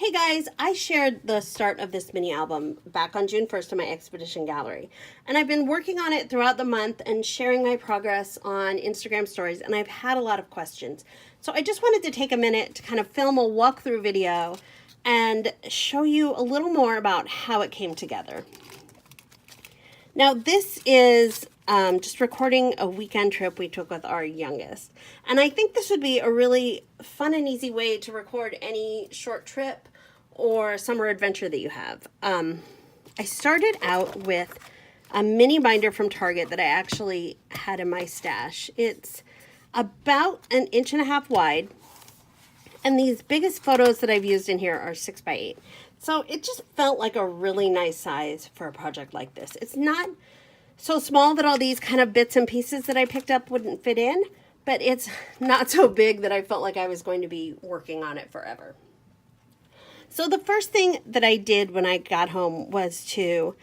Hey guys, I shared the start of this mini album back on June 1st in my Expedition gallery. And I've been working on it throughout the month and sharing my progress on Instagram stories, and I've had a lot of questions. So I just wanted to take a minute to kind of film a walkthrough video and show you a little more about how it came together. Now this is just recording a weekend trip we took with our youngest. And I think this would be a really fun and easy way to record any short trip or summer adventure that you have. I started out with a mini binder from Target that I actually had in my stash. It's about 1.5 inches wide, and these biggest photos that I've used in here are 6 by 8. So it just felt like a really nice size for a project like this. It's not so small that all these kind of bits and pieces that I picked up wouldn't fit in, but it's not so big that I felt like I was going to be working on it forever. So the first thing that I did when I got home was to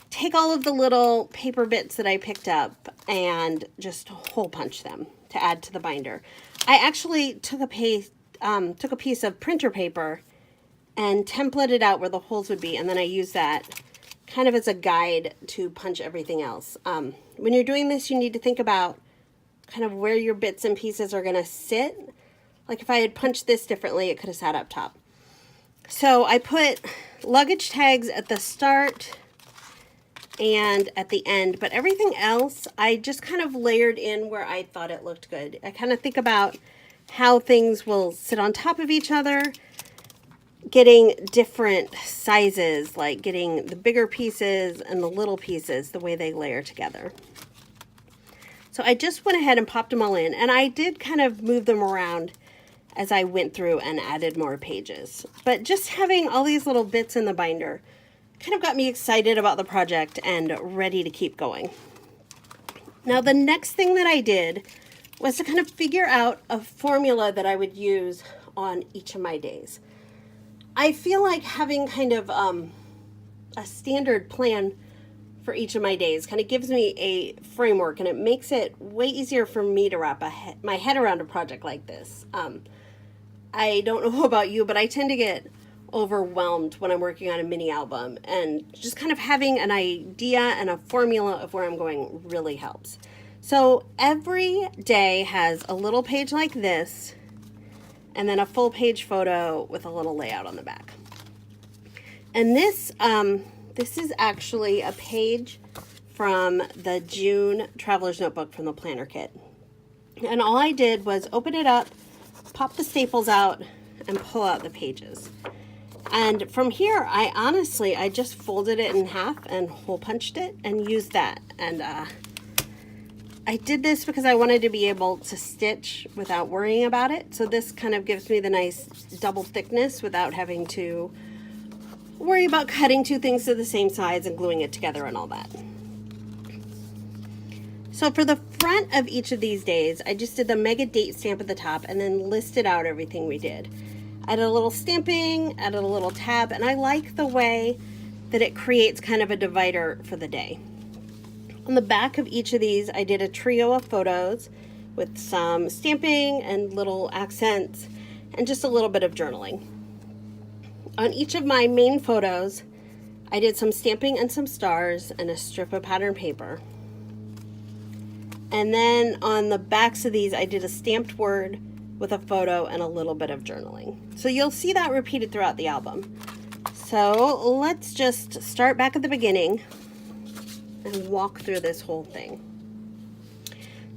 take all of the little paper bits that I picked up and just hole punch them to add to the binder. I actually took a piece of printer paper and templated out where the holes would be, and then I used that kind of as a guide to punch everything else. When you're doing this, you need to think about kind of where your bits and pieces are going to sit. Like if I had punched this differently, it could have sat up top. So I put luggage tags at the start and at the end, but everything else I just kind of layered in where I thought it looked good. I kind of think about how things will sit on top of each other, getting different sizes, like getting the bigger pieces and the little pieces, the way they layer together. So I just went ahead and popped them all in, and I did kind of move them around as I went through and added more pages. But just having all these little bits in the binder kind of got me excited about the project and ready to keep going. Now the next thing that I did was to kind of figure out a formula that I would use on each of my days. I feel like having kind of a standard plan for each of my days kind of gives me a framework, and it makes it way easier for me to wrap my head around a project like this. I don't know about you, but I tend to get overwhelmed when I'm working on a mini album, and just kind of having an idea and a formula of where I'm going really helps. So every day has a little page like this, and then a full page photo with a little layout on the back. And this is actually a page from the June Traveler's Notebook from the Planner Kit. And all I did was open it up, pop the staples out, and pull out the pages. And from here, I just folded it in half and hole punched it and used that. And I did this because I wanted to be able to stitch without worrying about it. So this kind of gives me the nice double thickness without having to worry about cutting two things to the same size and gluing it together and all that. So for the front of each of these days, I just did the mega date stamp at the top and then listed out everything we did. Added a little stamping, added a little tab, and I like the way that it creates kind of a divider for the day. On the back of each of these, I did a trio of photos with some stamping and little accents and just a little bit of journaling. On each of my main photos, I did some stamping and some stars and a strip of pattern paper. And then on the backs of these, I did a stamped word with a photo and a little bit of journaling. So you'll see that repeated throughout the album. So let's just start back at the beginning and walk through this whole thing.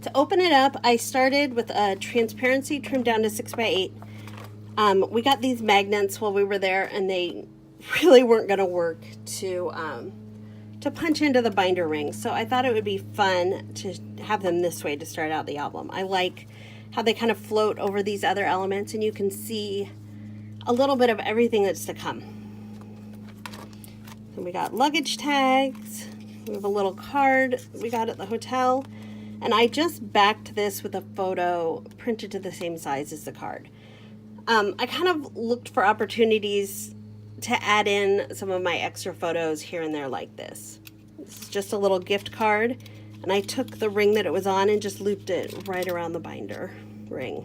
To open it up, I started with a transparency trimmed down to 6 by 8. We got these magnets while we were there, and they really weren't going to work to punch into the binder ring. So I thought it would be fun to have them this way to start out the album. I like how they kind of float over these other elements, and you can see a little bit of everything that's to come. So we got luggage tags. We have a little card we got at the hotel, and I just backed this with a photo printed to the same size as the card. I kind of looked for opportunities to add in some of my extra photos here and there like this. This is just a little gift card, and I took the ring that it was on and just looped it right around the binder ring.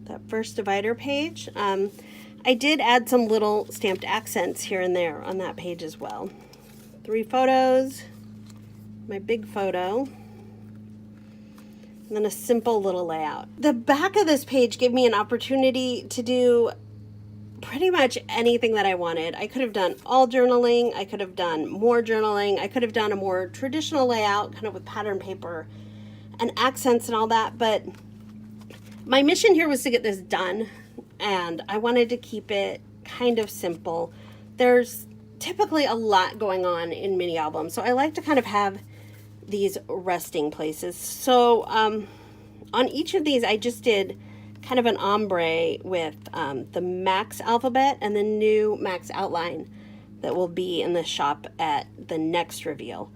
That first divider page I did add some little stamped accents here and there on that page as well. 3 photos, my big photo, and then a simple little layout. The back of this page gave me an opportunity to do pretty much anything that I wanted. I could have done all journaling, I could have done more journaling, I could have done a more traditional layout, kind of with pattern paper and accents and all that, but my mission here was to get this done, and I wanted to keep it kind of simple. There's typically a lot going on in mini albums, so I like to kind of have these resting places. So on each of these, I just did kind of an ombre with the Max alphabet and the new Max outline that will be in the shop at the next reveal,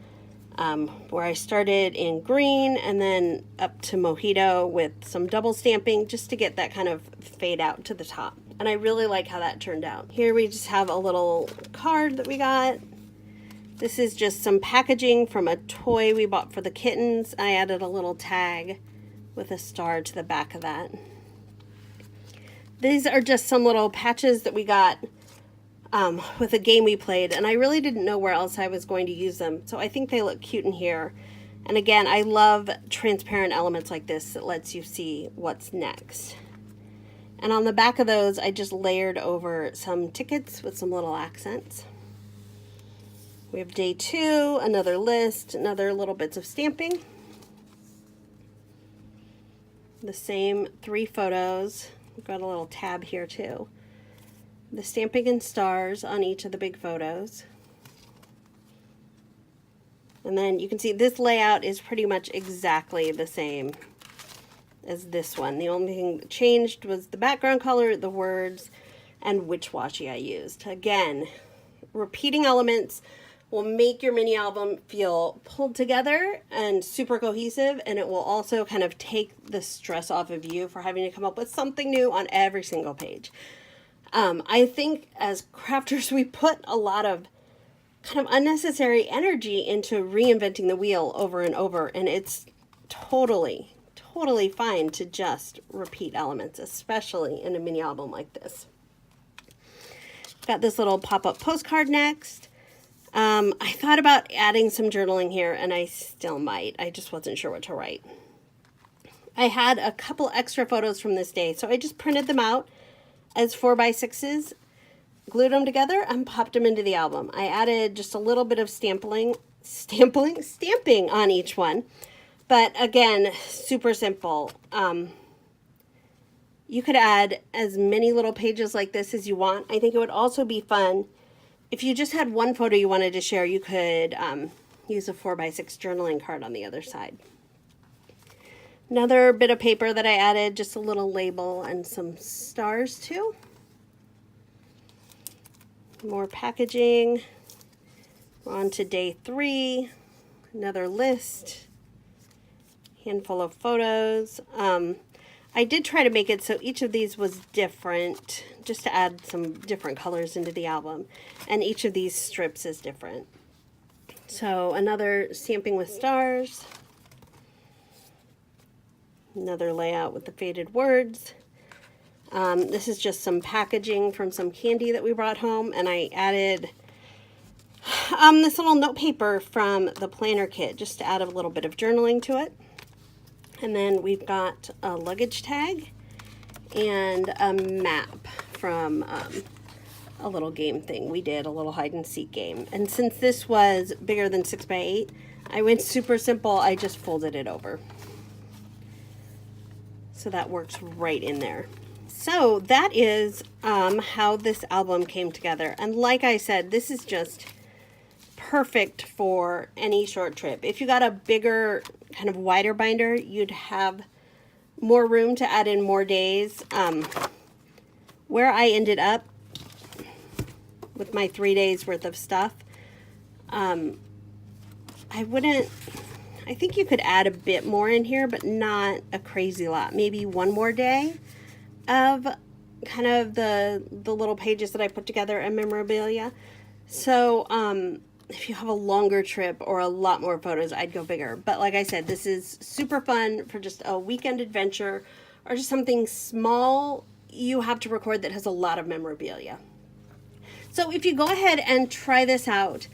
where I started in green and then up to Mojito with some double stamping just to get that kind of fade out to the top. And I really like how that turned out. Here we just have a little card that we got. This is just some packaging from a toy we bought for the kittens. I added a little tag with a star to the back of that. These are just some little patches that we got with a game we played, and I really didn't know where else I was going to use them, so I think they look cute in here. And again, I love transparent elements like this that lets you see what's next. And on the back of those, I just layered over some tickets with some little accents. We have day 2, another list, another little bits of stamping. The same 3 photos. We've got a little tab here too. The stamping and stars on each of the big photos. And then you can see this layout is pretty much exactly the same as this one. The only thing that changed was the background color, the words, and which washi I used. Again, repeating elements will make your mini album feel pulled together and super cohesive, and it will also kind of take the stress off of you for having to come up with something new on every single page. I think as crafters, we put a lot of kind of unnecessary energy into reinventing the wheel over and over, and it's totally fine to just repeat elements, especially in a mini album like this. Got this little pop-up postcard next. I thought about adding some journaling here, and I still might. I just wasn't sure what to write. I had a couple extra photos from this day, so I just printed them out as 4x6s, glued them together, and popped them into the album. I added just a little bit of stamping on each one, but again, super simple. You could add as many little pages like this as you want. I think it would also be fun if you just had one photo you wanted to share. You could use a 4x6 journaling card on the other side. Another bit of paper that I added, just a little label and some stars too. More packaging. We're on to day 3. Another list. Handful of photos. I did try to make it so each of these was different, just to add some different colors into the album. And each of these strips is different. So another stamping with stars. Another layout with the faded words. This is just some packaging from some candy that we brought home, and I added this little note paper from the planner kit just to add a little bit of journaling to it. And then we've got a luggage tag and a map from a little game thing we did, a little hide and seek game. And since this was bigger than 6x8, I went super simple. I just folded it over. So that works right in there. So that is how this album came together. And like I said, this is just perfect for any short trip. If you got a bigger, kind of wider binder, you'd have more room to add in more days. Where I ended up with my 3 days worth of stuff, I think you could add a bit more in here, but not a crazy lot. Maybe one more day of kind of the little pages that I put together and memorabilia. So if you have a longer trip or a lot more photos, I'd go bigger. But like I said, this is super fun for just a weekend adventure or just something small, you have to record that has a lot of memorabilia. So if you go ahead and try this out,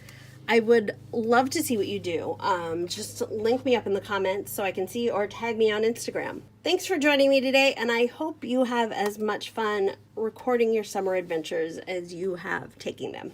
I would love to see what you do. Just link me up in the comments so I can see, or tag me on Instagram. Thanks for joining me today, and I hope you have as much fun recording your summer adventures as you have taking them.